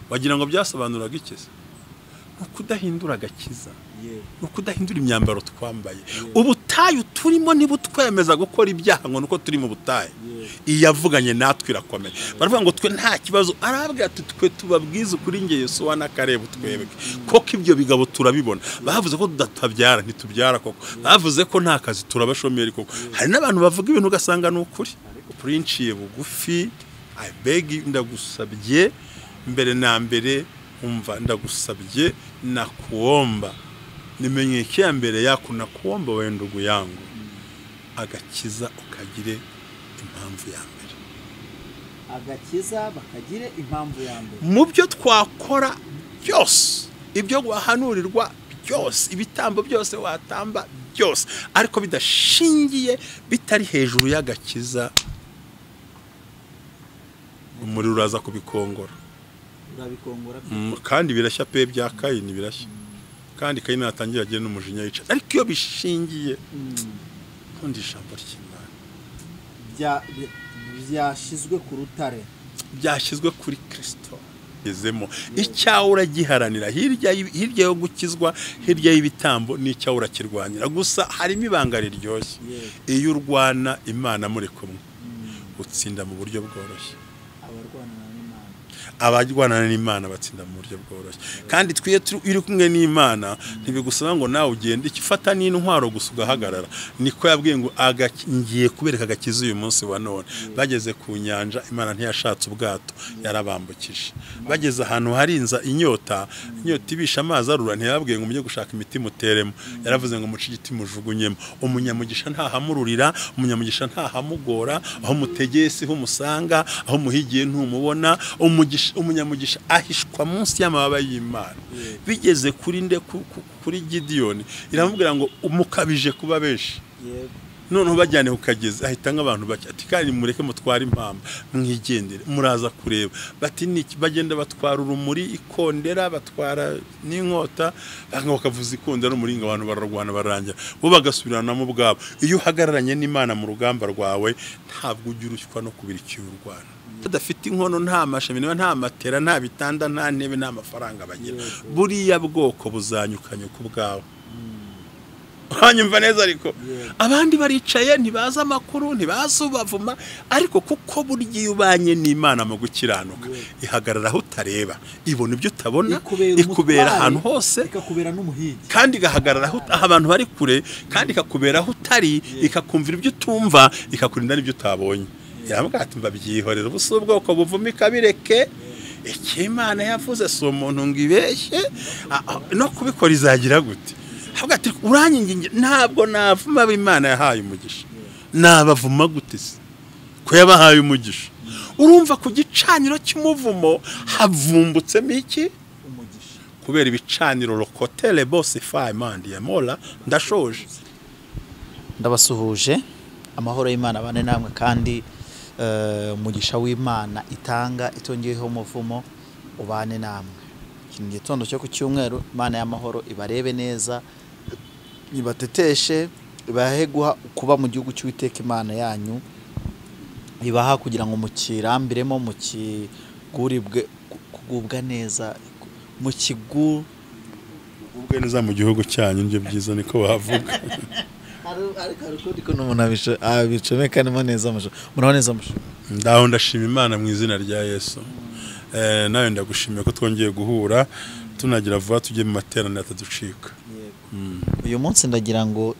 wagira ngo byasobanuraga iki se ukudahindura agakiza ukudahindura imyambaro twambaye ubutayu turimo ntibutwemeza gukora ibyaha ngo nuko turi mu butayu iyavuganye natwe irakomeye baravuga ngo twe nta kibazo arabwira ati twe tubabwiza ukuri nge Yesu wa nakareba twebwe koko ibyo bigabo turabibona bavuze ko tudatabyara ntitubyara koko bavuze ko nta kazi turabashomeri koko hari n'abantu bavuga ibintu ugasanga n'ukuri princiye bugufi I beg ndagusabye mbere na mbere umva ndagusabye nakuomba nimenyekea mbere yako nakuomba wewe ndugu yangu agakiza ukagire impamvu ya mbere agakiza bakagire impamvu ya mbere mu byo twakora byose ibyo guhanurirwa byose ibitambo byose watamba byose ariko bidashingiye bitari hejuru y'agakiza umuriro uraza kubikongora kandi birashya pe bya Kayini birashya kandi Kayini atangira agiye n'umujinya yica ariko iyo bishingiye kundi ijambo ry'Imana byashizwe ku rutare byashizwe kuri Kristo izemo icyawura giharanira hirya yo gukizwa hirya y'ibitambo n'icyawura kirwanira gusa harimo ibanga riryoshye iyo urwana Imana muri kumwe utsinda mu buryo bworoshye abajwana n'Imana batsinda mu buryo bworoshye kandi twiye iri kumwe n'Imana ntibigusaba ngo nawe ugende ikifata n'intwaro gusugahagarara niko yabwiye ngo ngiye kubereka agakiza uyu munsi wa none bageze ku nyanja Imana ntiyashatse ubwato yarabambukije bageze ahantu hari inyota ibisha amazi arura ntiyabwiye ngo mujye gushaka imiti muteremo yaravuze ngo muci igiti mujugunyemo umunyamugisha ntahamururira umunyamugisha ntahamugora aho mutegeye si ho musanga aho muhigiye ntumubona umunyamugisha ahishwa munsi y'amababa y'Imana bigeze kuri Gideon iramubwira ngo umukabije kuba benshi none bajyane ukageze ahita nk'abantu bake ati kandi mureke mutwara impamba mwigendere muraza kureba bati niki bagenda batwara urumuri ikondera batwara n'inkota bakavuza ikondera umuringa abantu bararwana barangira bo bagasubirana mu bwabo iyo uhagararanye n'Imana mu rugamba rwawe ntabwo ujya urushywa no kubirikiye urwana badafite inkono nta mashami nta matera nta bitanda nta ntebe nta mafaranga bagira buriya bwoko buzanyukanye ku bwawe hanyumva neza ariko abandi baricaye ntibaza amakuru ntibaza ubavuma ariko kuko burya ubanye n'Imana mu gukiranuka ihagarara aho utareba ibona ibyo utabona ikubera ahantu hose ikakubera n'umuhigi kandi igahagarara aho abantu bari kure kandi ikakubera aho utari ikakumvira ibyo utumva ikakurinda n'ibyo utabonye yarambwira ati mbabyihorera ubuso bwoko buvumika bireke Imana yavuze so umuntu ngibeshye no kubikora izagira gute havuga ati uranyinginge ntabwo navuma Imana yahaye umugisha nabavuma gute se ko yabahaye umugisha urumva ku gicaniro cy'umuvumo havumbutsemo iki umugisha kubera ibicaniro lokotele bose faimandi ya mola ndashoje ndabasuhuje amahoro y'Imana bane namwe kandi umugisha w'Imana itanga itongeyeho umuvumo ubane namwe iki gitondo cyo ku cyumweru Imana y'amahoro ibarebe neza ibateteshe ibahe kuba mu gihugu cy'Uwiteka Imana yanyu ibaha kugira ngo mukirambiremo mukiguribwe kugubwa neza mukigubwe neza mu gihugu cyanyu nibyo byiza niko bavuga ariko n'umuntu abicomekanemo neza muraho neza ndaho ndashima Imana mu izina rya Yesu nawe ndagushimiye ko twongeye guhura tunagira vuba tujye mu materaniro ataducika uyu munsi ndagira ngo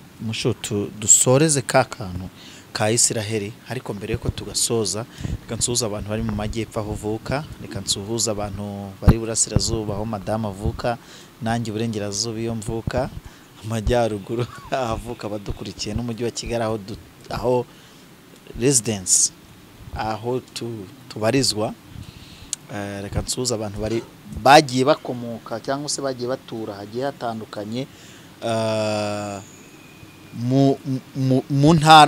dusoreze ka kantu ka Isiraheli ariko mbere yuko tugasoza reka nsuhuza abantu bari mu majyepfo aho uvuka reka nsuhuza abantu bari burasirazuba aho madamu avuka nanjye iburengerazuba iyo mvuka amajyaruguru ahavuka badukurikiye n'umujyi wa Kigali aho residence aho tubarizwa reka nsuhuza abantu bagiye bakomoka cyangwa se bagiye batura hagiye hatandukanye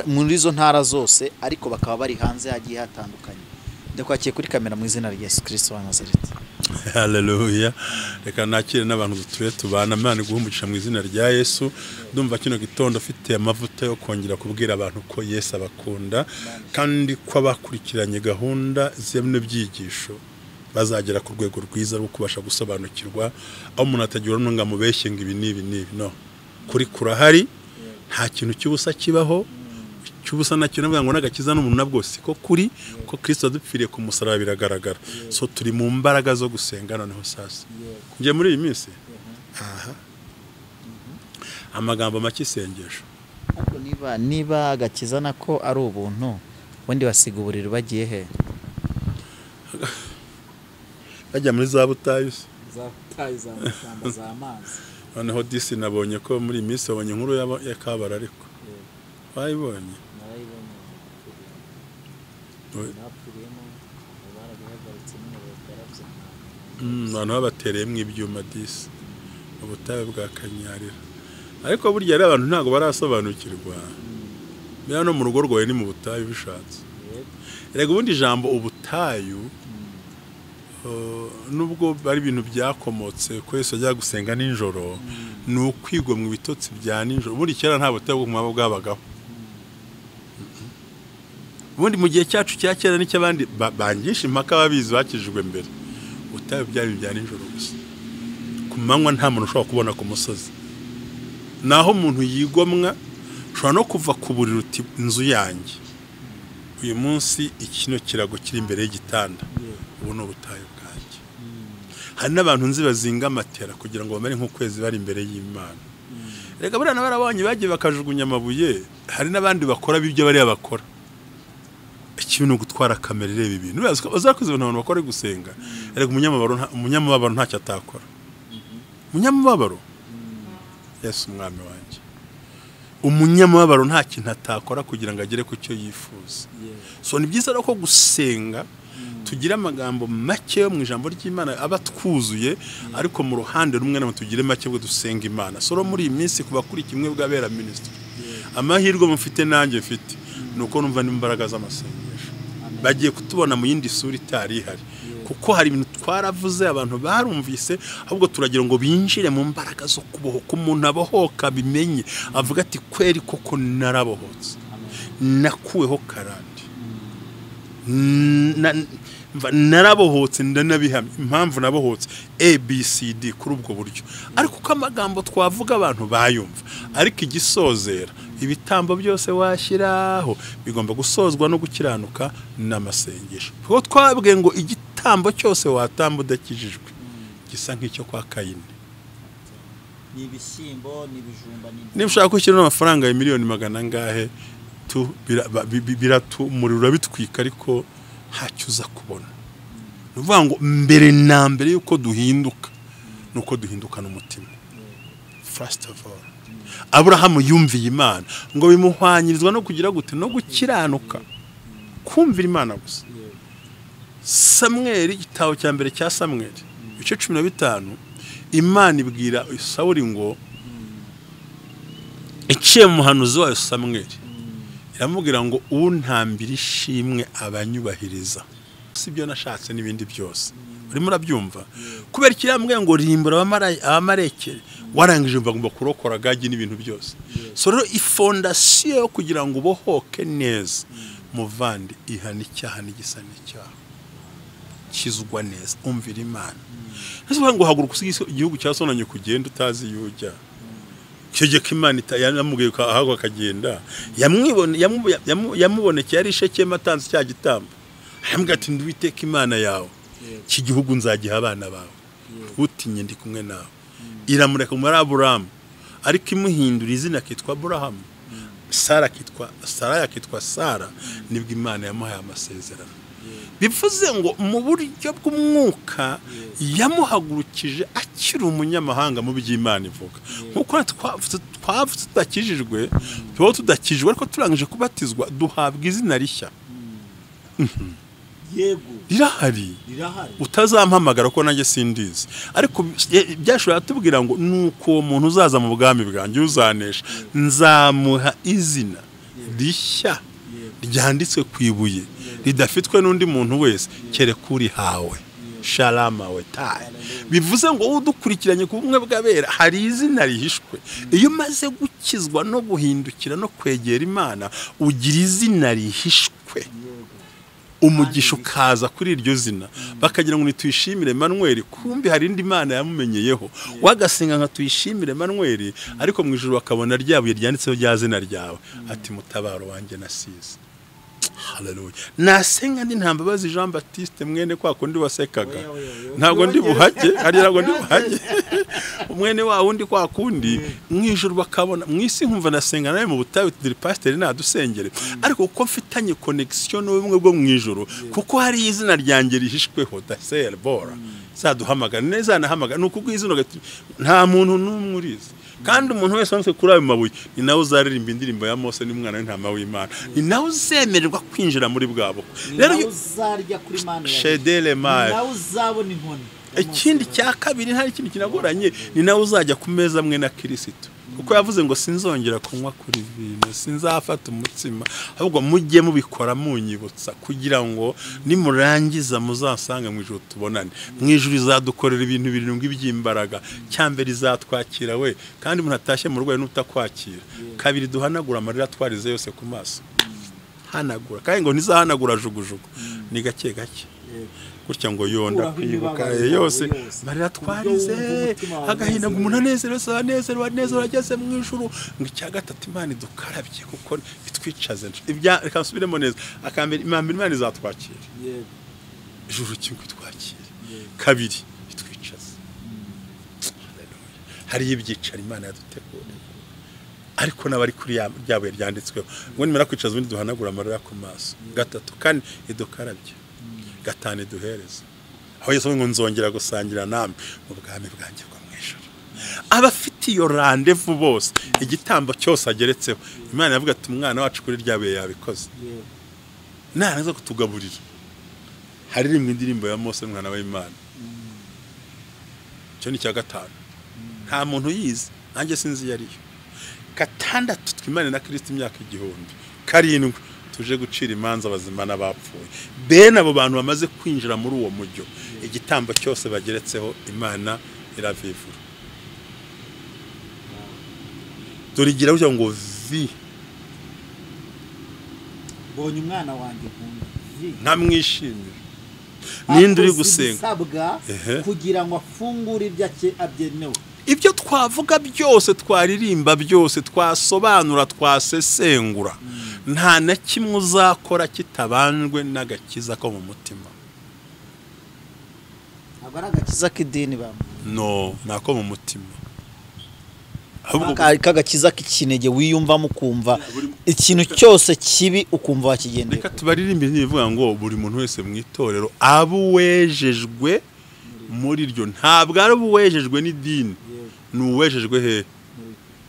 muri izo ntara zose ariko bakaba bari hanze hagiye hatandukanye ndakwakiye kuri kamera mu izina rya Yesu Kristo wa Nazareti. Haleluya. Reka nakire n'abantu dutuye tubana Imana iguhumugisha mu izina rya Yesu. Ndumva kino gitondo afite amavuta yo kongera kubwira abantu ko Yesu abakunda kandi ko abakurikiranye gahunda z'ebne byigisho bazagera ku rwego rwiza rwo kubasha gusobanukirwa aho umuntu atagira ngo amubeshye ngo ibi n'ibi no kuri kurahari nta kintu cy'ubusa kibaho cy'ubusa nacyo navuga ngo n'agakiza n'umuntu nabwo siko kuri ko Kristo adupfiriye ku musaraba biragaragara so turi mu mbaraga zo gusenga noneho sasa ngiye muri iyi minsi amagambo make isengesho ariko niba agakiza nako ari ubuntu ubundi basiga uburiri bagiye he bajya muri za butayu za mashyamba za amazi noneho disi nabonye ko muri iyi minsi babonye inkuru ya Kabara ariko wayibonye abantu babatereyemo ibyuma disi ubutayu bwa Kanyarira ariko burya ari abantu ntago barasobanukirwa bya no mu rugo rwawe ni mu butayu bishatse erega ubundi ijambo ubutayu nubwo bari ibintu byakomotse ko Yesu ajya gusenga ninjoro ni ukwigomwa ibitotsi bya ninjoro ubundi kera nta butayu bwo mwabo bwabagaho ubundi mu gihe cyacu cya kera n'icy'abandi bangisha impaka babizi bakijijwe mbere ubutayu byari bya ninjoro gusa ku manywa nta muntu ushobora kubona ku musozi naho umuntu yigomwa ushobora no kuva ku buriri uti inzu yanjye uyu munsi ikino kirago kiri imbere y'igitanda ubu ni ubutayu bwanjye hari n'abantu nzi bazinga amatera kugira ngo bamere nk'ukwezi bari imbere y'Imana reka buriya n'abarabonye bagiye bakajugunya amabuye hari n'abandi bakora ibyo bariya bakora ikintu ni ugutwara kamera ireba ibintu bazakoze abantu bakora gusenga reka umunyamubabaro ntacyo atakora umunyamubabaro Yesu umwami wanjye umunyamubabaro nta kintu atakora kugira ngo agere ku cyo yifuza so ni byiza ko gusenga tugira amagambo make yo mu ijambo ry'Imana aba twuzuye ariko mu ruhande rumwe namwe tugire make bwo dusenga Imana so muri iyi minsi kuba kuri kimwe bw'abera ministry amahirwe mufite nanjye mfite nuko numva n'imbaraga z'amasengesho bagiye kutubona mu yindi sura itari ihari kuko hari ibintu twaravuze abantu barumvise ahubwo turagira ngo binjire mu mbaraga zo kubohoka umuntu abohoka bimenye avuga ati kweri koko narabohotse nakuweho karande narabohotse ndanabihamye impamvu nabohotse ABCD kuri ubwo buryo ariko uko amagambo twavuga abantu bayumva ariko igisozera ibitambo byose washyiraho bigomba gusozwa no gukiranuka n'amasengesho kuko twabwiye ngo igitambo cyose watamba udakijijwe gisa nk'icyo kwa Kayini ni ibishyimbo ni ibijumba niba ushaka kwishyura n'amafaranga ya miliyoni 100 ngahe biratumurira bitwika ariko ntacyo uza kubona nuvuga ngo mbere na mbere yuko duhinduka nuko duhindukana umutima first of all Abrahamu yumviye Imana ngo bimuhwanyirizwa no kugira gute no gukiranuka kumvira Imana gusa Samweli igitabo cya mbere cya Samweli ibice 15 Imana ibwira Sawuli ngo iciye mu muhanuzi wayo Samweli iramubwira ngo untambira ishimwe abanyubahiriza sibyo nashatse n'ibindi byose urimo urabyumva kubera kirambwe ngo rimbura abamareke warangije bagomba kurokora gagi n'ibintu byose so rero ifondasiyo yo kugira ngo ubohoke neza muvandi ihana icyaha n'igisa n'icyaha kizugwa neza umvira Imana nasubiye ngo haguruka igihugu cyasonanye kugenda utazi yujya cyegeka Imana yanamubwiye ko ahagwa akagenda yamubonekeye ari isheke matanze cya gitambo arambwira ati ndwiteka Imana yawe iki gihugu nzagiha abana bawe utinye ndi kumwe nawe iramureka muri Aburahamu ariko imuhindura izina kitwa Aburahamu Sara yakitwa Sara nibwo Imana yamuhaye amasezerano bivuze ngo mu buryo bw'umwuka yamuhagurukije akiri umunyamahanga mu by'Imana ivuga nkuko twavuze tudakijijwe tuba tudakijwe ariko turangije kubatizwa duhabwa izina rishya yego rirahari utazampamagara ko nanjye sindizi ariko byashobora tubwira ngo nuko uwo muntu uzaza mu bwami bwanjye uzanesha nzamuha izina rishya ryanditswe ku ibuye ridafitwe n'undi muntu wese kereka uri hawe shalama we tayi bivuze ngo udukurikiranye ku bumwe bw'abera hari izina rihishwe iyo maze gukizwa no guhindukira no kwegera Imana ugira izina rihishwe umugisha ukaza kuri iryo zina bakagira ngo nitwishimire Emmanuel kumbi hari indi Imana yamumenyeyeho wagasenga nka tuyishimire Emmanuel ariko mu ijuru bakabona ryabuye ryanditseho rya zina ryawe ati mutabaro wanjye nasize. Haleluya. Nasenga ndi ntambabazi Jean Baptiste mwene kwa kundi wasekaga. Ntabwo ndi buhage, ari ntabwo ndi buhage. Umwene wa wundi kwa kundi mwijuru bakabona mwisi nkumva nasenga nawe mu butayu tiri pastor nadusengere. Ariko uko mfitanye connection n'ubumwe bwo mwijuru kuko hari izina ryanjye rihishweho dasel bora. Saduhamagara neza nahamagara nuko gwizino gati nta muntu n'umwe urizi. Kandi umuntu wese wamutse kuri ayo mabuye ni nawe uzaririmba indirimbo ya Mose n'umwana w'intama w'Imana ni nawe uzemererwa kwinjira muri bwabo rero uzarya kuri Imana shedele mai nawe uzabona inkoni. Ikindi cya kabiri ntari ikindi kinagoranye ni nawe uzajya ku meza amwe na Kristo kuko yavuze ngo sinzongera kunywa kuri vino sinzafata umutsima ahubwo mujye mubikora munyibutsa kugira ngo nimurangiza muzasanga mu ijuru tubonane mu ijuru izadukorera ibintu birindwi by'imbaraga cyambere izatwakira we kandi umuntu atashye mu rwaye n'utakwakira kabiri duhanagura amarira twarize yose ku maso hanagura kandi ngo ntizahanagura jugujugu ni gake gake gutya ngo yonda kwibuka yose marira twarize agahinda ngo umuntu anezerwa ageze mu ijuru ngo icya gatatu Imana idukarabye kuko itwicaze ibya reka nsubiremo neza akambere Imana izatwakira ijuru kimwe twakira kabiri itwicaze hari ibyicara Imana yadutegura ariko nabari kuri Ibyawe ryanditsweho ngo nimara kwicaza ubundi duhanagura amarira ku maso gatatu kandi idukarabye gatane duhereza aho Yesu ngo nzongera gusangira namwe mu bwami bwanjye bwo mwijuru abafite iyo rendezvous bose igitambo cyose ageretseho Imana yavuga ati umwana wacu kuri Ibyawe yabikoze nanaza kutugaburira hari rimwe indirimbo ya Mose umwana w'Imana cyo ni cya gatanu nta muntu yize nanjye sinzi yariyo gatandatu twimane na Kristo imyaka 1000 karindwi tuje gucira imanza abazima n'abapfuye bene abo bantu bamaze kwinjira muri uwo mujyo igitambo cyose bageretseho Imana iravivura turigira ujo ngo vi bonye umwana wanjye nkunda ntamwishimira ninde uri gusenga kugira ngo afungure ibyake abyenewe ibyo twavuga byose twaririmba byose twasobanura twasesengura nta na kimwe uzakora kitabanjwe n'agakiza ko mu mutima agakiza k'idini bamwe no nako mu mutima ahubwo kagakiza k'ikinege wiyumvamo kumva ikintu cyose kibi ukumva wakigendera reka tubaririmbire nivuga ngo buri muntu wese mu itorero abuwejejwe muri ryo ntabwo ari uwejejwe n'idini nuwejejwe he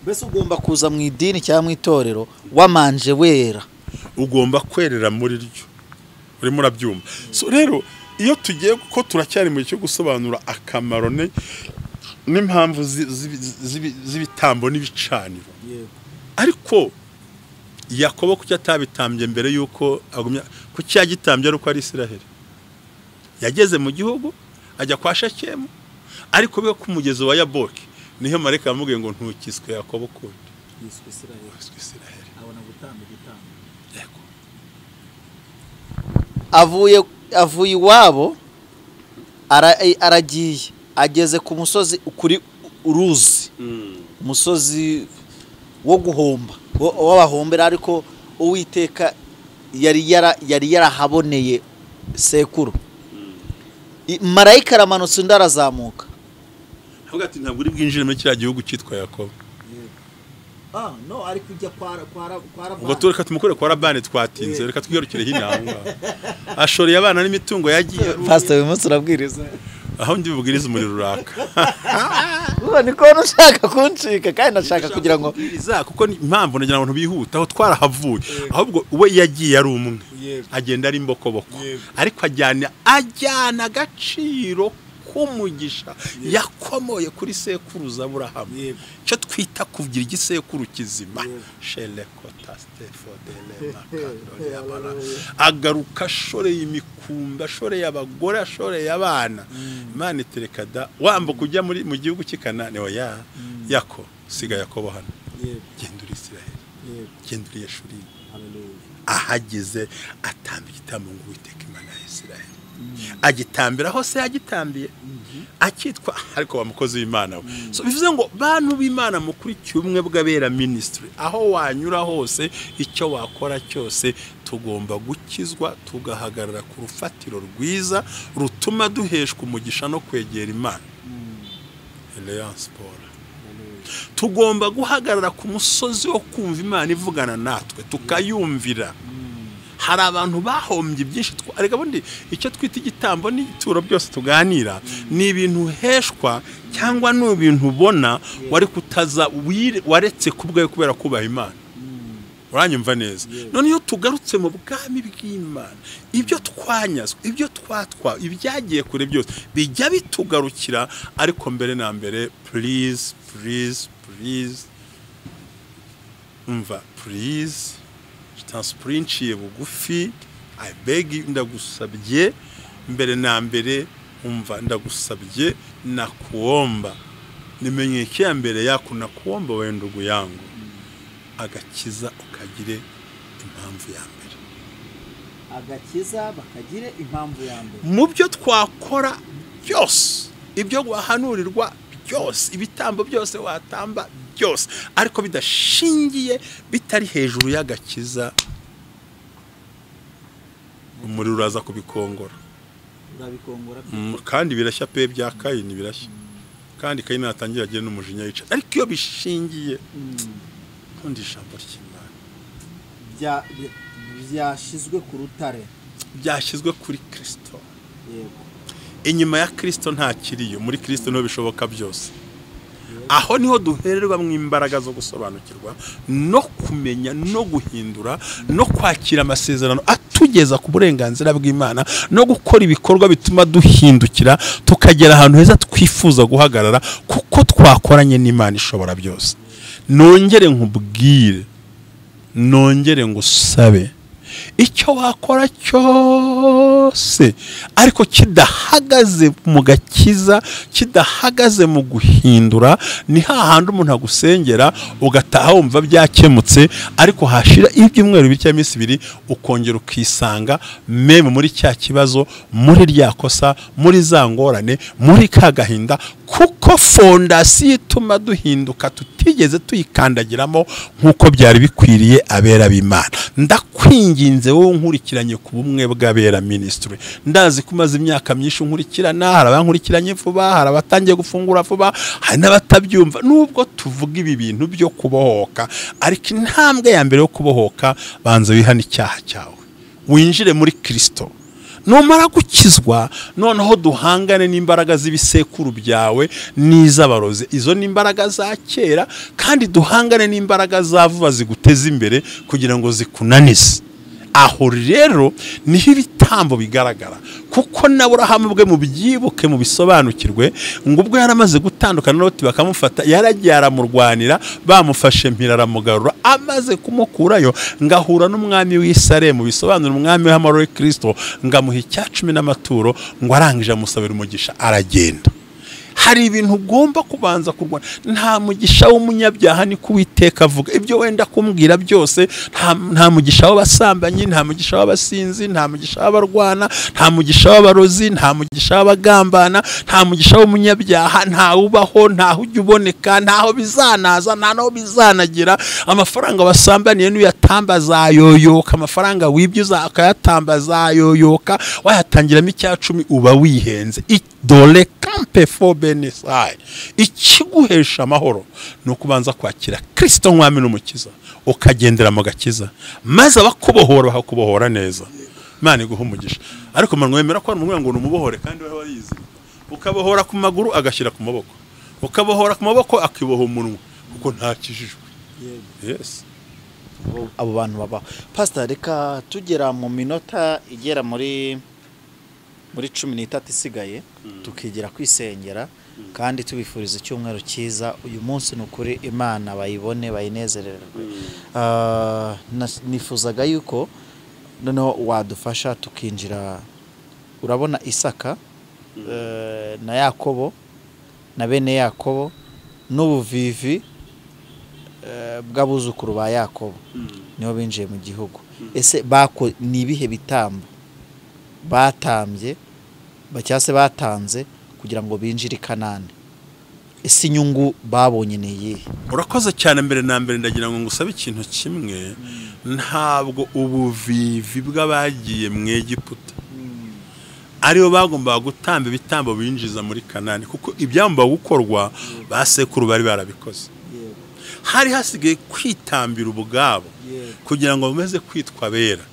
bese ugomba kuza mu idini cyangwa mu itorero wamanje wera ugomba kwerera muri ryo urimo urabyumva so rero iyo tugiye ko turacyari mu cyo gusobanura akamaro n'impamvu z'ibitambo n'ibicaniro ariko Yakobo kuki atabitambye mbere yuko agumya kuki yagitambye ari uko ari Isiraheli yageze mu gihugu ajya kwa Shekemu ariko biga ku mugezi wa Yaboki niho mareka yamubwiye ngo ntukiswe Yakobo kundi yiswe Isiraheli abona gutamba igitambo yego avuye iwabo aragiye ageze ku musozi kuri uruzi umusozi wo guhomba w'abahombera ariko Uwiteka yari yarahaboneye sekuru marayika aramanutse undi arazamuka avuga ati ntabwo uri bwinjire muri kiriya gihugu cyitwa Yakobo no ari kujya kwa ubwo tureka tumukore kwa Labani twatinze reka twigarukire hinanga ashoreye abana n'imitungo yagiye pastor uyu munsi urabwiriza aho ndi bubwiriza muri ruraka uba niko nashaka kuncika kandi nashaka kugira ngo kuko impamvu nagira ngo bihuta aho twarahavuye ahubwo we yagiye ari umwe agenda ari imbokoboko ariko ajyana agaciro k'umugisha yakomoye kuri sekuruza Aburahamu cyo twita kugira igisekuru kizima agaruka ashoreye imikumba ashoreye abagore ashoreye abana Imana itereka da wambuka ujya mu gihugu cy'Ikanani oya yako siga Yakobo hano genda uri Isiraheli genda uri Yeshuri ahageze atamba igitambo ngo Uwiteka Imana ya Isiraheli agitambira hose yagitambiye akitwa ariko bamukozi w'Imana so bivuze ngo bantu b'Imana mukurikiye ubumwe bw'abera ministry aho wanyura hose icyo wakora cyose tugomba gukizwa tugahagarara ku rufatiro rwiza rutuma duheshwa umugisha no kwegera Imana tugomba guhagarara ku musozi wo kumva Imana ivugana natwe tukayumvira hari abantu bahombye byinshi ariko bundi icyo twita igitambo n'ituro byose tuganira ni ibintu heshwa cyangwa ni ibintu ubona wari kutaza waretse kubwayo kubera kubaha Imana uranyumva neza none iyo tugarutse mu bwami bw'Imana ibyo twanyazwe ibyo twatwa ibyagiye kure byose bijya bitugarukira ariko mbere na mbere please umva please transprinciye bugufi I beg you ndagusabye mbere na mbere umva ndagusabye nakuomba nimenyekea mbere yako nakuomba wewe ndugu yangu agakiza ukagire impamvu ya mbere agakiza bakagire impamvu ya mbere mu byo twakora byose ibyo guhanurirwa byose ibitambo byose watamba byose ariko bidashingiye bitari hejuru y'agakiza umuriro uraza kubikongora urabikongora kandi birashya pe bya Kayini birashya kandi Kayini atangira agiye n'umujinya yica ariko iyo bishingiye undi ijambo ry'Imana byashizwe ku rutare byashyizwe kuri Kristo yego inyuma ya Kristo nta kiriyo muri Kristo no bishoboka byose aho niho duhererwa mu imbaraga zo gusobanukirwa no kumenya no guhindura no kwakira amasezerano atugeza ku burenganzira bw'Imana no gukora ibikorwa bituma duhindukira tukagera ahantu heza twifuza guhagarara kuko twakoranye n'Imana ishobora byose nongere nkubwire nongere ngusabe icyo wakora cyose ariko kidahagaze mu gakiza kidahagaze mu guhindura ni hahandi umuntu agusengera ugataha wumva byakemutse ariko hashira ibyumweru bike iminsi ibiri ukongera ukisanga meme muri cya kibazo muri ryakosa muri za ngorane muri kagahinda kuko fondasiyo ituma duhinduka tutigeze tuyikandagiramo nkuko byari bikwiriye abera b'Imana ndakwinginze wowe nkurikiranye ku bumwe bw'abera ministry ndazi kumaze imyaka myinshi nkurikirana hari abankurikiranye vuba hari abatangiye gufungura vuba hari n'abatabyumva nubwo tuvuga ibi bintu byo kubohoka ariko intambwe ya mbere yo kubohoka banza wihana icyaha cyawe winjire muri Kristo numara gukizwa noneho duhangane n'imbaraga z'ibisekuru byawe n'iz'abarozi izo n'imbaraga za kera kandi duhangane n'imbaraga za vuba ziguteza imbere kugira ngo zikunanize aho rero niho ibitambo bigaragara kuko n'Aburahamu bwe mu byibuke mu bisobanukirwe ngo ubwo yaramaze gutandukana n'Loti bakamufata yaragiye aramurwanira bamufashe mpira aramugarura amaze kumukurayo ngahura n'umwami w'Isaremu bisobanura umwami w'amahoro Kristo ngamuha icya 10 n'amaturo ngo arangije amusabira umugisha aragenda hari ibintu ugomba kubanza kurwana nta mugisha w'umunyabyaha ni kuwiteka avuga ibyo wenda kumbwira byose nta mugisha w'abasambanyi nta mugisha w'abasinzi nta mugisha w'abarwana nta mugisha w'abarozi nta mugisha w'abagambana nta mugisha w'umunyabyaha nta ubaho nta ujya uboneka ntaho bizanaza nta naho bizanagira amafaranga wasambaniye n'uyatamba zayoyoka amafaranga wibye uzakayatamba zayoyoka wayatangiramo icya 10 uba wihenze dole kampe fo benesai ikiguhesha amahoro no kubanza kwakira Kristo mwami n'umukiza ukagendera mu gakiza maze abakubohora bakakubohora neza Imana iguhe umugisha ariko mwemera ko ari ngo numubohore kandi we warizi ukabohora ku maguru agashyira ku maboko ukabohora ku maboko akiboha umunwa kuko nta kijijwe yes abo bantu baba pastor reka tugera mu minota igera muri 13 isigaye tukigira kwisengera kandi tubifuriza icyumweru cyiza uyu munsi nukuri Imana bayibone bayinezererwe nifuzaga yuko noneho wadufasha tukinjira urabona Isaka na Yakobo na bene Yakobo n'ubuvivi bw'abuzukuru ba Yakobo niho binjiye mu gihugu. Ese ni ibihe bitambo batambye bacyase batanze kugira ngo binjire i Kanani? Ese inyungu babonye niye? Urakoze cyane. Mbere na mbere ndagira ngo ngusabe ikintu kimwe, ntabwo ubuvivi bw'abagiye mu Egiputa aribo bagomba gutamba ibitambo binjiza muri Kanani, kuko ibyamba gukorwa basekuru bari barabikoze. Hari hasigaye kwitambira ubugabo kugira ngo bameze kwitwa bera,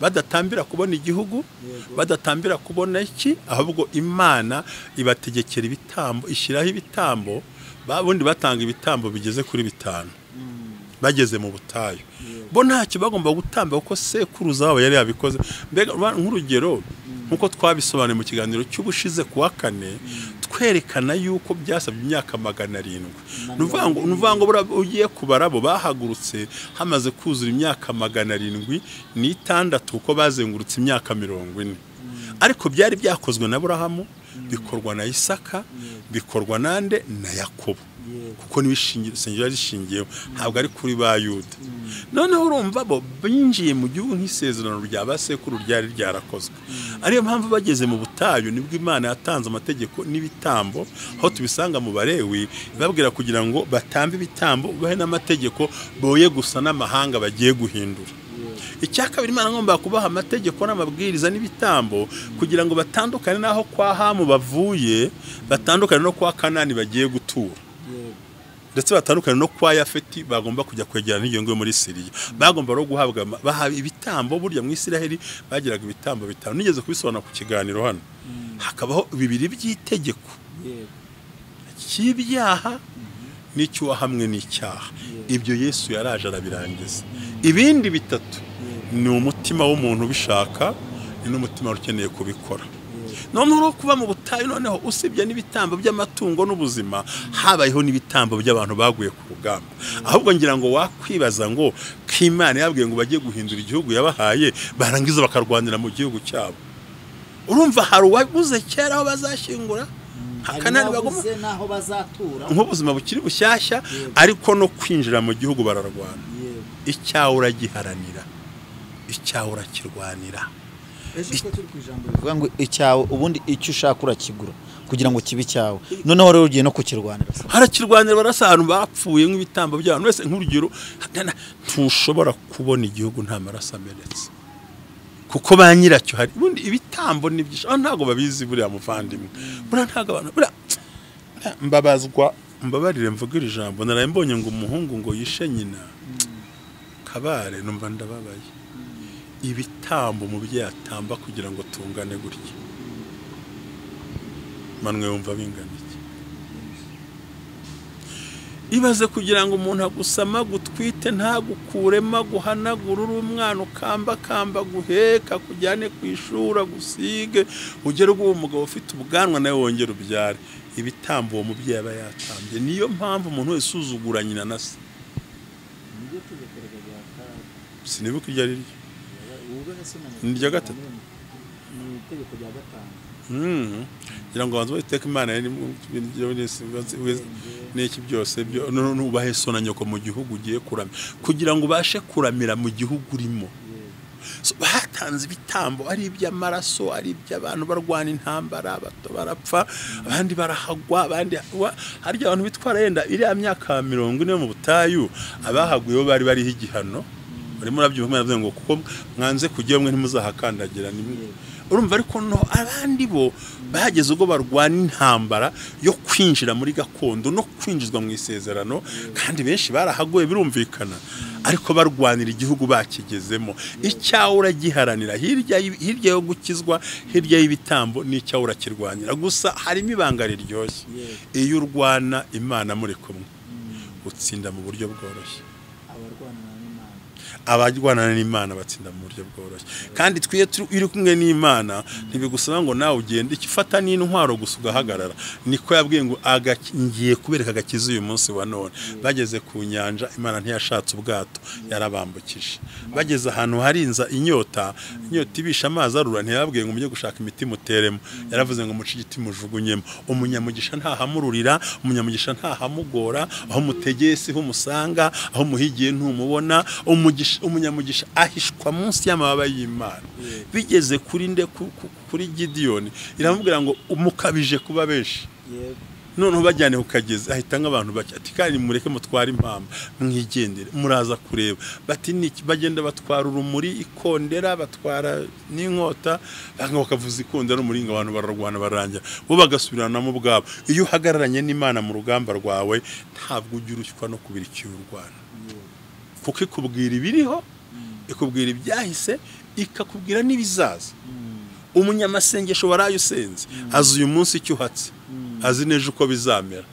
badatambira kubona igihugu, badatambira kubona iki, ahubwo Imana ibategekera ibitambo, ishyiraho ibitambo. Babundi batanga ibitambo bigeze kuri 5 bageze mu butayu, bo ntacyo bagomba gutamba kuko sekuru zabo yari yabikoze. Mbega nk'urugero nkuko twabisobanuye mu kiganiro cy'ubushize kuwa 4, twerekana yuko byasabye imyaka 700. Nuvango ugiye kubarabo bahagurutse hamaze kuzura imyaka 706 uko bazengurutse imyaka 40. Ariko byari byakozwe na Aburahamu, bikorwa na Isaka, bikorwa nande na Yakobo, kuko n'ibishingiro rishingiyeho, ntabwo ari kuri ba Yuda. Noneho urumva bo binjiye mu gihugu nk'isezerano rya basekuru ryari ryarakozwe. Ariyo mpamvu bageze mu butayu nibwo Imana yatanze amategeko n'ibitambo, aho tubisanga mu Balewi babwira kugira ngo batambe ibitambo bahe n'amategeko boye gusa n'amahanga bagiye guhindura. Icyakabiri Imana ngomba kubaha amategeko n'amabwiriza n'ibitambo kugira ngo batandukane naho kwa Hamu bavuye, batandukane no kwa Kanani bagiye gutura, ndetse batandukane no kwa Yafeti bagomba kujya kwegera n'iyo ngo muri Siriya. Bagomba ro guhabwa bahawe ibitambo. Burya mu Isiraheli bagiraga ibitambo 5. Nigeze kubisobanura ku kiganiro hano. Hakabaho 2 by'itegeko, cy'ibyaha n'icyo hamwe n'icyaha. Ibyo Yesu yaraje arabirangiza. Ibindi 3 ni umutima w'umuntu ubishaka, ni n'umutima ukeneye kubikora. Noneho kuba mu butayu, noneho usibye n'ibitambo by'amatungo n'ubuzima, habayeho n'ibitambo by'abantu baguye ku rugamba. Ahubwo ngira ngo wakwibaza ngo k'Imana yabwiye ngo bagiye guhindura igihugu yabahaye, barangiza bakarwanira mu gihugu cyabo. Urumva hari uwabuze kera aho bazashingura, Kanani bagomba naho bazatura, nk'ubuzima bukiri bushyashya, ariko no kwinjira mu gihugu bararwana. Icyawe uragiharanira, icyawe urakirwanira. Ejo turi ku ijambo bivuga ngo icyawe, ubundi icyo ushaka urakigura kugira ngo kibe cyawe. Noneho rero ugiye no kukirwanira, harakirwanira. Barasa ahantu bapfuye nk'ibitambo by'abantu wese. Nk'urugero, ntushobora kubona igihugu nta maraso amenetse, kuko ba nyiracyo hari. Ubundi ibitambo n'ibyisho ntago babizi. Buriya muvandimwe, buriya ntago abantu mbabazwa, mbabarire mvugira ijambo. Naraye mbonye ngo umuhungu ngo yishe nyina Kabare, numva ndababaye. Ibitambo mu byatamba kugira ngo tungane gutya, manwe wumva bingana iki? Ibaze kugira ngo umuntu agusama gutwite ntagukurema, guhanagura uri umwana, ukamba guheka, kujyane ku ishuri, gusige, ugere uwo mugabo ufite ubwanwa nawe wongera ubyare. Ibitambo uwo mubyeyi aba yatambye. Niyo mpamvu umuntu wese usuzugura nyina na se. Sinibuka iryo ari ryo. Ni rya 3. Ngira ngo abantu bateka Imana n'iki byose byo nubahe so na nyoko mu gihugu ugiye kuramya, kugira ngo ubashe kuramira mu gihugu urimo. Batanze ibitambo ari iby'amaraso, ari iby'abantu barwana intambara, bato barapfa, abandi barahagwa, abandi harya abantu bitwara yenda iriya myaka 40 mu butayu, abahaguyeho bari igihano. Barimo nabyumva bavuga ngo kuko mwanze kujya mwe ntimuzahakandagira nimwe. Urumva ariko no abandi bo bahageze ubwo barwana intambara yo kwinjira muri gakondo no kwinjizwa mu isezerano, kandi benshi barahagoye birumvikana, ariko barwanira igihugu bakigezemo. Icyawe uragiharanira, hirya yo gukizwa, hirya y'ibitambo n'icyawe urakirwanira. Gusa harimo ibanga riryoshye. Iyo urwana Imana muri kumwe, utsinda mu buryo bworoshye. abajwana n'Imana batsinda mu buryo bworoshye kandi twiye iri kumwe n'Imana ntibigusaba ngo nawe ugende ikifata n'intwaro gusa ugahagarara niko yabwiye ngo ngiye kubereka agakiza uyu munsi wa none bageze ku nyanja Imana ntiyashatse ubwato yarabambukije bageze ahantu hari inyota ibisha amazi arura ntiyabwiye ngo mujye gushaka imiti muteremo yaravuze ngo muci igiti mujugunyemo umunyamugisha ntahamururira umunyamugisha ntahamugora aho mutegeye si ho musanga aho muhigiye ntumubona umunyamugisha ahishwa munsi y'amababa y'Imana bigeze kuri Gideyoni iramubwira ngo umukabije kuba benshi noneho bajyane ukageze ahita nk'abantu bake ati kandi mureke mutwara impamba mwigendere muraza kureba bati niki bagenda batwara urumuri ikondera batwara n'inkota bakavuza ikondera n'umuringa abantu bararwana barangira bo bagasubiranamo ubwabo iyo uhagararanye n'Imana mu rugamba rwawe ntabwo ujya urushywa no kubirikira urwana kuko ikubwira ibiriho ikubwira ibyahise ikakubwira n'ibizaza umunyamasengesho waraye usenze azi uyu munsi icyo uhatse azi nejo uko bizamera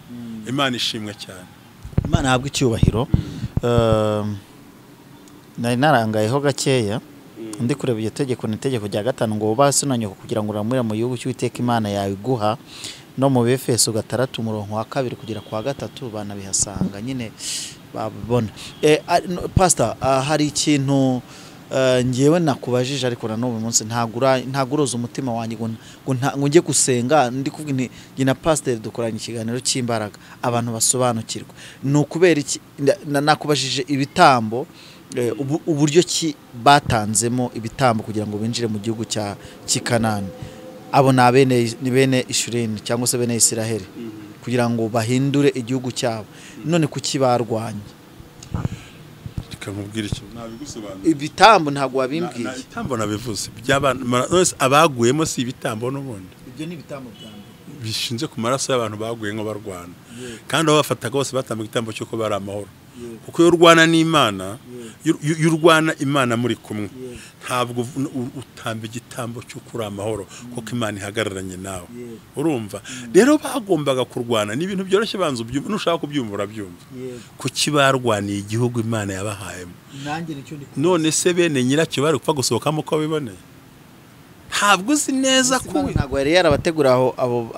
Imana ishimwe cyane Imana habwe icyubahiro nari narangayeho gakeya ndi kureba iyo tegeko ni itegeko rya 5 ngo ubase unanyoko kugira ngo uramwira mu gihugu cy'Uwiteka Imana yawe iguha no mu Befeso 6:2 kugera kwa 3 banabihasanga nyine babona pastor hari ikintu ngewe nakubajije ariko na n'ubu munsi ntaguroza umutima wanjye ngo njye gusenga ndi kuvuga nti gina pastor dukoranye ikiganiro cy'imbaraga abantu basobanukirwa no kubera iki nakubajije ibitambo uburyo ki batanzemo ibitambo kugira ngo binjire mu gihugu cya Kanani abo ni bene Ishureni cyangwa se bene Isiraheli kugira ngo bahindure igihugu cyabo none kuki barwanye kamubwira iki nabigusobanura ibitambo ntago wabimbwiye ibitambo nabivuze by'abantu abaguyemo si ibitambo n'ubundi ibyo ni ibitambo by'abantu bishinze ku maraso y'abantu baguye ngo barwana kandi aho bafataga bose batamba igitambo cyo ko bari amahoro kuko iyo urwana n'Imana y'urwana Imana muri kumwe ntabwo utamba igitambo cyo kuri amahoro kuko Imana ihagararanye nawe urumva rero bagombaga kurwana n'ibintu byoroshye banzu nushaka kubyumvura byumva kuki barwaniye igihugu Imana yabahayemo none se bene nyiracyo bari gupfa gusohokamo ko biboneye ntabwo uzi neza ko ntabwo yari yarabategura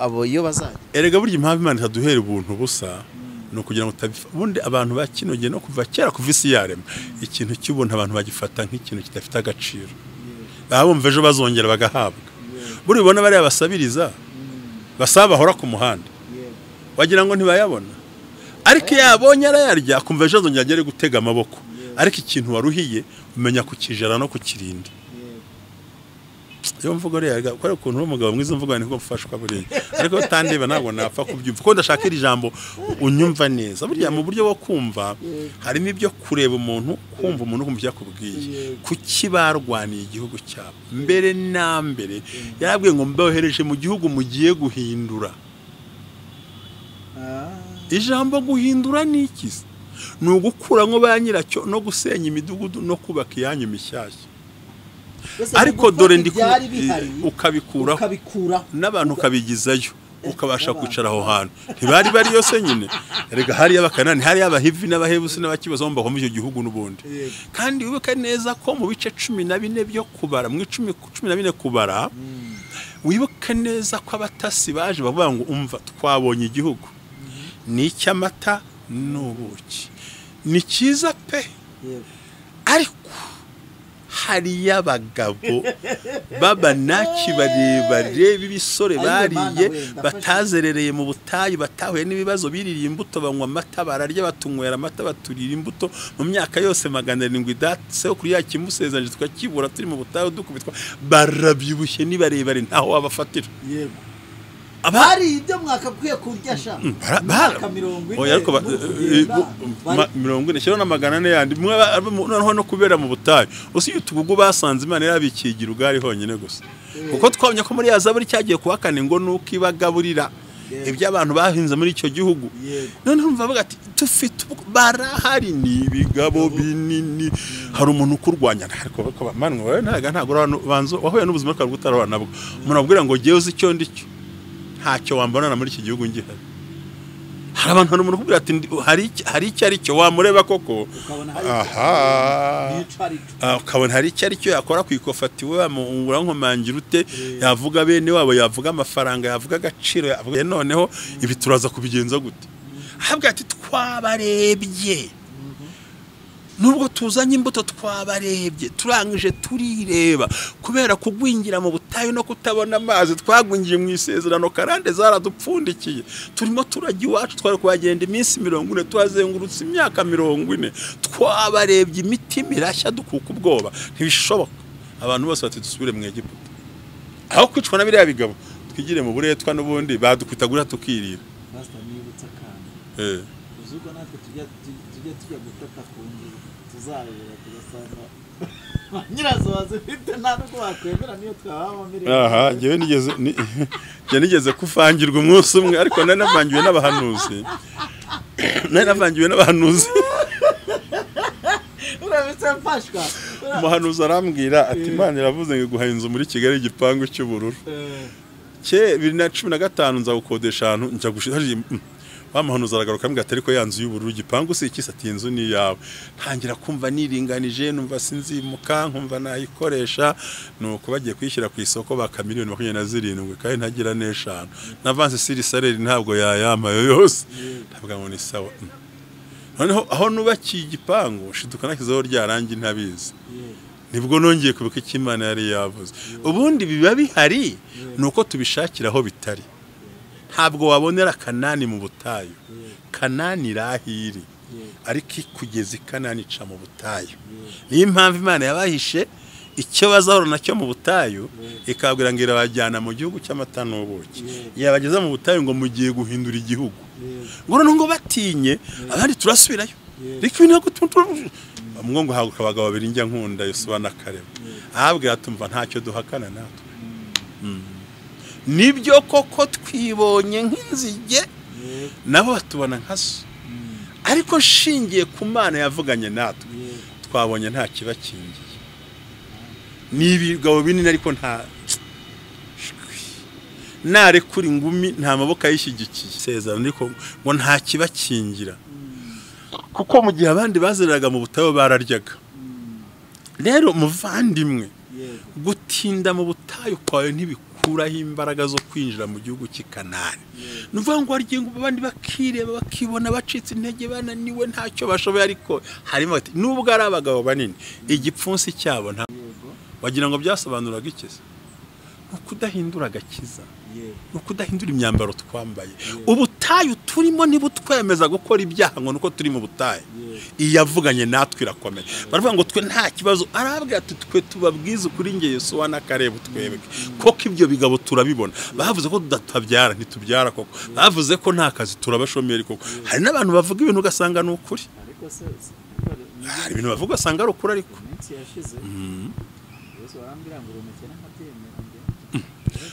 abo iyo bazajya erega burya impamvu Imana itaduhera ubuntu busa no kugira ngo ubundi abantu bakinogiye no kuva kera kuva isi yarema ikintu cy'ubuntu abantu bagifata nk'ikintu kidafite agaciro babumva ejo bazongera bagahabwa buri bona bari abasabiriza basaba bahora ku muhanda wagira ngo ntibayabona ariko yabonye arayarya kumva ejo azongera agere gutega amaboko ariko ikintu waruhiye umenya kukijara no kukirinda yo mvugo rero ko ukuntu umugabo mwiza mvugo niko mfashwa buri ariko tandeba ntabwo napfa kubyumva ko ndashaka iri jambo unyumva neza burya mu buryo bwo kumva harimo ibyo kureba umuntu kumva umuntu kumva yakubwiye kuki barwaniye igihugu cyabo mbere na mbere yarabwiye ngo mbohereje mu gihugu mugiye guhindura ijambo guhindura ni iki ni ugukuramo ba nyiracyo no gusenya imidugudu no kubaka iyanyu mishyashya ariko dore ndi ukabikuraho n'abantu ukabigizayo ukabasha kwicara aho hantu ntibari bari yose nyine erega hari abakanani hari abahivi n'abahebusi n'abakibazo bomba mu icyo gihugu n'ubundi kandi wibuke neza ko mu bice 14 byo kubara mu 14 kubara wibuke neza ko abatasi baje bavuga ngo umva twabonye igihugu ni icy'amata n'ubuki ni cyiza pe ariko hari y'abagabo baba naki barebare b'ibisore bariye batazerereye mu butayu batahuye n'ibibazo biririye imbuto banywa amata bararya batunywera amata baturira imbuto mu myaka yose 700 datse kuri ya kimusezanje tukakibura turi mu butayu dukubitwa barabyibushye ni barebare ntaho wabafatira yego abari ibyo mwakabwiye kurya sha mwaka 40 oya ariko 40 shero na 400 yandi noneho no kubera mu butayu usi utugugu basanze Imana yarabikigira ugari honyine gusa kuko twabonye ko muri yazaburi cyagiye kuwakane ngo nuko ibagaburira ibyo abantu bahinze muri icyo gihugu none urumva bavuga ati tufite barahari ni bigabo binini hari umuntu kurwanya ariko bamanwe wowe ntago banzo wahuye n'ubuzima bwawe butarabana nabwo umuntu abwira ngo giye uzi icyo ndicyo ntacyo wambonana muri iki gihugu ngihari hari abantu hari umuntu kubwira ati hari icyo ari cyo wamureba koko ukabona hari icyo ari cyo yakora ku ikofati we wamungura nkomangira ute yavuga bene wabo yavuga amafaranga yavuga agaciro yavuga noneho ibi turaza kubigenza gute ahabwa ati twabarebye nubwo tuzanye imbuto twabarebye turangije turireba kubera kugwingira mu butayu no kutabona amazi twagwingiye mu isezerano karande zaradupfundikiye turimo turajya iwacu twari kuhagenda iminsi 40 twazengurutse imyaka 40 twabarebye imitima irashya dukuka ubwoba ntibishoboka abantu bose bati dusubire mu Egiputa aho kwicwa na biriya bigabo twigire mu buretwa n'ubundi badukwitagura tukirira uzuko natwe tujya gutata kunguka tuzareba tugasanga nyirazo bazifite ntabwo wakwemera niyo twabamo miliyoni aha ngewe nigeze kufangirwa umunsi umwe ariko nanavangiwe n'abahanuzi urabitse mfashwa umuhanuzi arambwira ati Imana iravuze ngo iguha inzu muri Kigali igipangu cy'ubururu 2015 nza gukodesha ahantu njya gushira bamuhanuza aragaruka ambwira ati ariko yanzu y'ubururu gipangu si ikisa ati inzu ni yawe ntangira kumva niringanije numva sinzimuka nkumva nayikoresha nuko bagiye kwishyira ku isoko baka miliyoni 27 kandi ntagira n'eshanu n'avance siri salary ntabwo yayamayo yose ntabwo ngo ni sawa noneho aho nubakiye igipangu shiduka nakizaho ryarangi ntabizi nibwo nongeye kubuka Imana yari yavuze ubundi biba bihari nuko tubishakira aho bitari ntabwo wabonera Kanani mu butayu Kanani rahiri ariko kugeza Kanani ca mu butayu niyo impamvu Imana yabahishe icyo bazahora nacyo mu butayu ikabwira ngo irabajyana mu gihugu cy'amata n'ubuki yabageza mu butayu ngo mugiye guhindura igihugu ngo batinye abandi turasubirayo riko ibintu amwe ngo haguka abagabo babiri njya nkunda Yosuwa Kareba ahabwira atumva ntacyo duhakana natwe nibyo koko twibonye nk'inzige nabo batubona nkaso ariko shingiye ku Mana yavuganye natwe twabonye nta kibakingiye nibigabo binini ariko nta nare kuri ngumi nta maboko ayishyigikiye sezerano ariko ngo nta kibakingira kuko mu gihe abandi bazeraga mu butayo bararyaga rero muvandimwe gutinda mu butayo kwawe ntibikuraho imbaraga zo kwinjira mu gihugu cy'Ikanani nuvuga ngo arye ngo abandi bakireba bakibona bacitse intege bananiwe ntacyo bashoboye ariko harimo ati nubwo ari abagabo banini igipfunsi cyabo nta wagira ngo byasobanuraga ikiza ukudahindura agakiza ukudahindura imyambaro twambaye ubutayu turimo nibutwemeza gukora ibyaha ngo nuko turi mu butayu iyavuganye natwe irakomeye baravuga ngo twe nta kibazo arabwira ati twe tubabwiza kuri nge Yosuwa Kareba twebwe koko ibyo bigabo turabibona bavuze ko tudatabyara ntitubyara koko bavuze ko nta kazi turabashomeri koko hari n'abantu bavuga ibintu ugasanga ni ukuri hari ibintu bavuga ugasanga ari ukuri ariko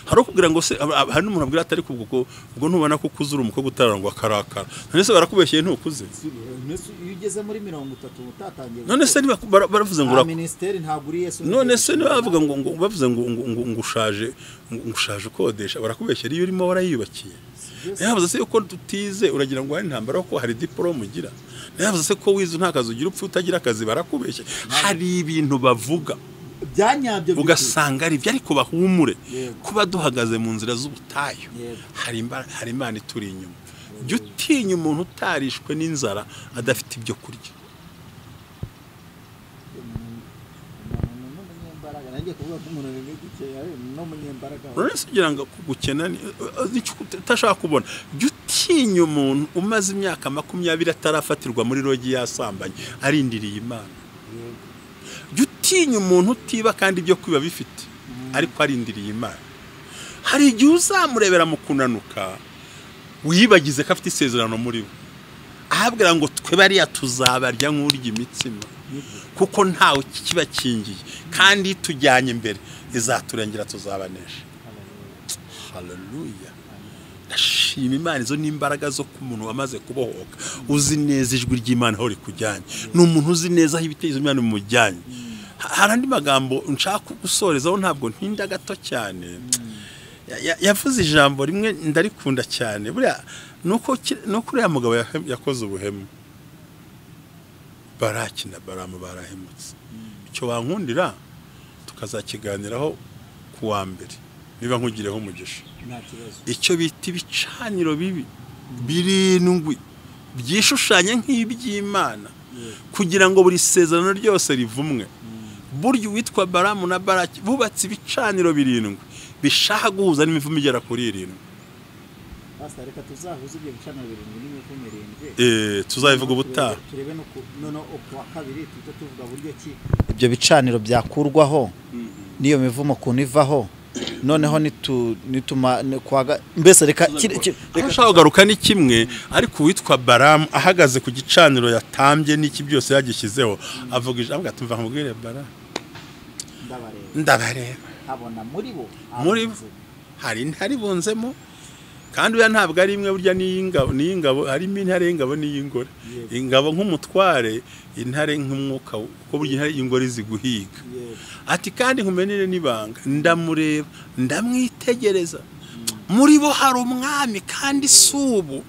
hari kugira ngo se hari umuntu abwira atari kubwo ntubona ko kuzura umukobwa utarara ngo akarakara none se barakubeshyeye ntukuze ugeze muri 30 utatangiye none se baravuze ngo ministeri ntabwo uri Yesu none se bavuga ngo bavuze ngo ushaje ukodesha barakubeshyera iyo urimo warayubakiye yavuze se uko tutize uragira ngo hari ntambara ko hari diplome ugira yavuze se ko wize nta kazi ugira upfu utagira akazi barakubeshya hari ibintu bavuga byanyabyo ugasanga ari byo ariko bahumure kuba duhagaze mu nzira z'ubutayu hari Imana ituri inyuma jya utinya umuntu utarishwe n'inzara adafite ibyo kurya uretse kugira ngo gukena utashaka kubona jya utinya umuntu umaze imyaka 20 atarafatirwa muri rogi yasambanye arindiriye Imana utinya umuntu utiba kandi ibyo kwiba bifite ariko arindiriye Imana hari igihe uzamurebera mu kunanuka wibagize ko afite isezerano muri we ahabwira ngo twe bariya tuzabarya nk'urya imitsima kuko ntawe kibakingiye kandi tujyanye imbere izaturengera tuzabanesha haleluya ndashima Imana izo n'imbaraga zo ku muntu wamaze kubohoka uzi neza ijwi ry'Imana aho rikujyanye ni umuntu uzi neza aho ibitekerezo by'Imana bimujyanye hari andi magambo nshaka gusorezaho ntabwo ntinda gato cyane yavuze ijambo rimwe ndarikunda cyane buriya nuko uriya mugabo yakoze ubuhemu barakina baramu barahemutse icyo wankundira tukazakiganiraho ku wa mbere niba nkugireho umugisha icyo bita ibicaniro bibi birindwi byishushanya nk'iby'Imana kugira ngo buri sezerano ryose rivumwe buryo witwa Baramu na Baraki bubatse ibicaniro birindwi bishaka guhuza n'imivumo igera kuri 7 reka tuzahuze ibyo bicaniro birindwi n'imivumo 7 tuzabivuga ubutaha turebe no kwa kabiri tuvuga buryo ki ibyo bicaniro byakurwaho niyo mivumo kunivaho noneho nituma kwaga mbese reka ushaka kugaruka ni kimwe ariko witwa Baramu ahagaze ku gicaniro yatambye n'iki byose yagishyizeho avuga ijambo atumva nkubwire Baramu ndabareba abona muri bo hari intare bunzemo kandi uya ntabwo ari imwe burya n'ingabo harimo intare y'ingabo n'iy'ingore ingabo nk'umutware intare nk'umwuka kuko burya intare y'ingore ziguhiga ati kandi nkumenere nibanga ndamureba ndamwitegereza muri bo hari umwami kandi subu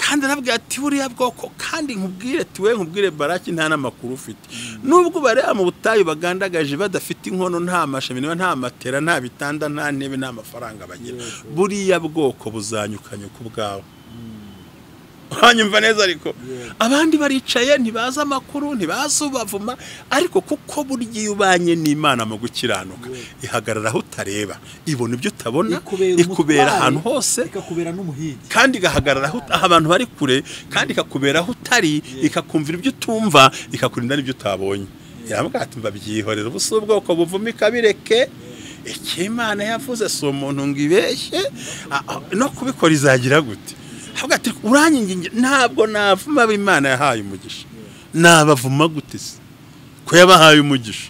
kandi arabwira ati buriya bwoko kandi nkubwire ati we nkubwire Baraki nta namakuru ufite nubwo bareba mu butayu bagandagaje badafite inkono nta mashami nta matera nta bitanda nta ntebe nta mafaranga bagira buriya bwoko buzanyukanye ku bwawe hanyumva neza ariko abandi baricaye ntibaza amakuru ntibaza ubavuma ariko kuko burya ubanye n'Imana mu gukiranuka ihagarara aho utareba ibona ibyo utabona ikubera ahantu hose ikakubera n'umuhigi kandi igahagarara aho abantu bari kure kandi ikakubera aho utari ikakumvira ibyo utumva ikakurinda n'ibyo utabonye yarambwira ati mbabyihorera ubuso ubwoko buvumika bireke Imana yavuze so umuntu ngibeshye no kubikora izagira gute havuga ati uranyinginge ntabwo navuma Imana yahaye umugisha nabavuma gute se ko yabahaye umugisha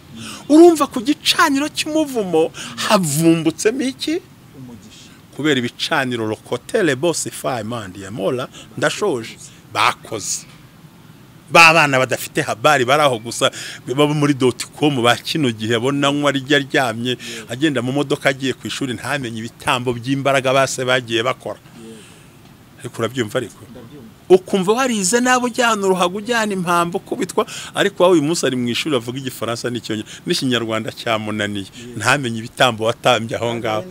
urumva ku gicaniro cy'umuvumo havumbutsemo iki umugisha kubera ibicaniro lokotele bose faimandi ya mola ndashoje bakoze babana badafite habari baraho gusa baba muri .com bakino gihe bonanywa ryamye agenda mu modoka agiye ku ishuri ntamenye ibitambo by'imbaraga base bagiye bakora ariko urabyumva ariko ukumva warize nabo ujyana uruhago ujyana impambo kubitwa ariko wawe uyu munsi ari mu ishuri avuga igifaransa n'icyongereza n'ikinyarwanda cyamunaniye ntamenye ibitambo watambye aho ngaho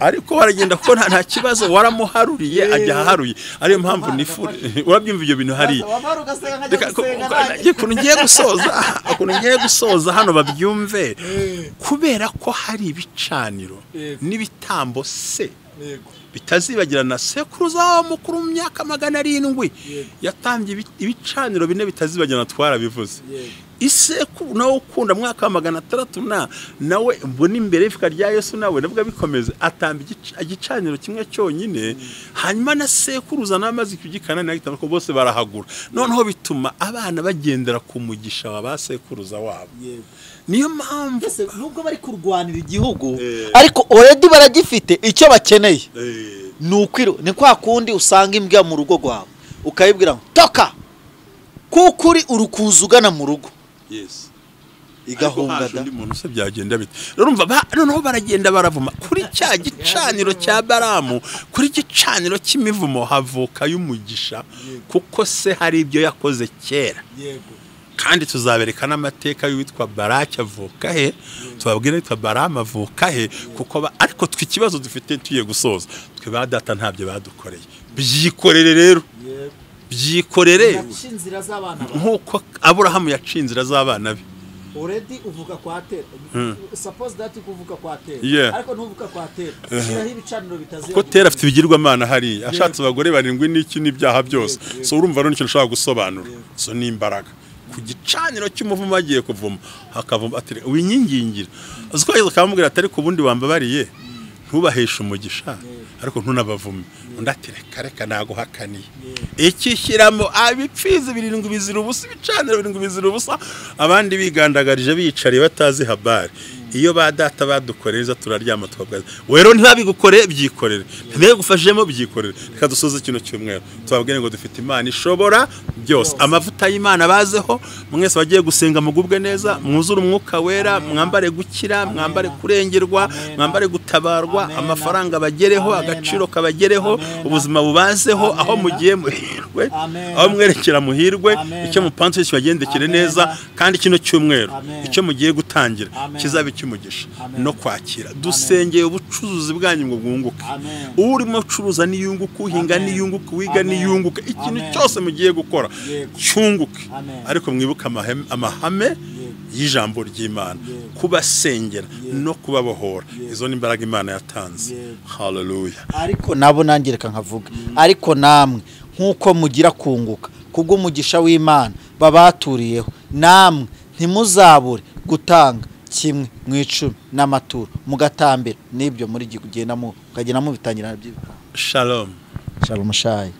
ariko waragenda kuko nta kibazo waramuharuriye ajya aharuye ariyo mpamvu nifuri urabyumva ibyo bintu hari ngiye gusoza hano babyumve kubera ko hari ibicaniro n'ibitambo se bitazibagirana sekuruza wa mukuru mu myaka 700 yatambye ibicaniro bine bitazibagirana twarabivuze isekuru nawe ukunda mwaka 600 nawe mbona imbere ifika rya Yesu nawe navuga bikomeze atamba igicaniro kimwe cyonyine hanyuma na sekuruza namaze kugikana nagitamba ko bose barahagura noneho bituma abana bagendera ku mugisha wa basekuruza wabo niyo mpamvu nubwo bari kurwanira igihugu ariko already baragifite icyo bakeneye nukwiro ni kwa kundi usanga imbwa mu rugo rwawe ukayibwira ngo toka kukuri urukuzugana mu rugo igahunga da umuntu se byagenda bite urumva noneho baragenda baravuma kuri cya gicaniro cya Baramu kuri gicaniro cy'imivumo havuka y'umugisha kuko se hari ibyo yakoze kera kandi tuzabereka n'amateka y'uwitwa Baraki avuka he tubabwira yitwa Baramu avuka he kuko ariko twikibazo dufite tuye gusoza twe ba data ntabyo badukoreye byikorere rero byikorere nkuko Aburahamu yacinzira z'abana be already uvuka kwa tera suppose that kuvuka kwa tera ariko ntuvuka kwa tera shiraho ibicaniro bitaziye ko tera afite ibigirwamana hari ashatse abagore barindwi n'iki n'ibyaha byose so urumva rero nicyo nshaka gusobanura so ni imbaraga ku gicaniro cy'umuvumo agiye kuvuma hakavuma ati winyingingira aziko akamubwira atari ku bundi wambabariye ntubahesha umugisha ariko ntunabavume undatereka reka naguhakaniye ikishyiramo abipfize 7 bizira ubusa ibicaniro 7 bizira ubusa abandi bigandagarije bicariye batazi habari iyo ba data badukoreza turaryama twabwaza wero ntibabigukore byikorere ntibigufashemo byikorere reka dusoze kino cyumweru tubabwire ngo dufite Imana ishobora byose amavuta y'Imana bazeho mwese bagiye gusenga mugubwe neza mwuzure umwuka wera mwambare gukira mwambare kurengerwa mwambare gutabarwa amafaranga bagereho agaciro kabagereho ubuzima bubazeho aho mugiye muhirwe aho mwerekera muhirwe icyo mupanze kibagendekere neza kandi kino cyumweru icyo mugiye gutangira kizabe cyumugisha no kwakira dusengeye ubucuruzi bwanyu ngo bwunguke urimo curuza niyunguka uhinga niyunguka wiga niyunguka ikintu cyose mugiye gukora cyunguke ariko mwibuka amahame y'ijambo ry'Imana kubasengera no kubabohora izo ni imbaraga Imana yatanze haleluya ariko nabo nangereka nkavuga ariko namwe nkuko mugira kunguka kubw'umugisha w'Imana babaturiyeho namwe ntimuzabure gutanga kimwe mu 10 n'amaturo mugatambira nibyo muri gigenda mu kagena mu bitangira nabyo shalom shalom shayi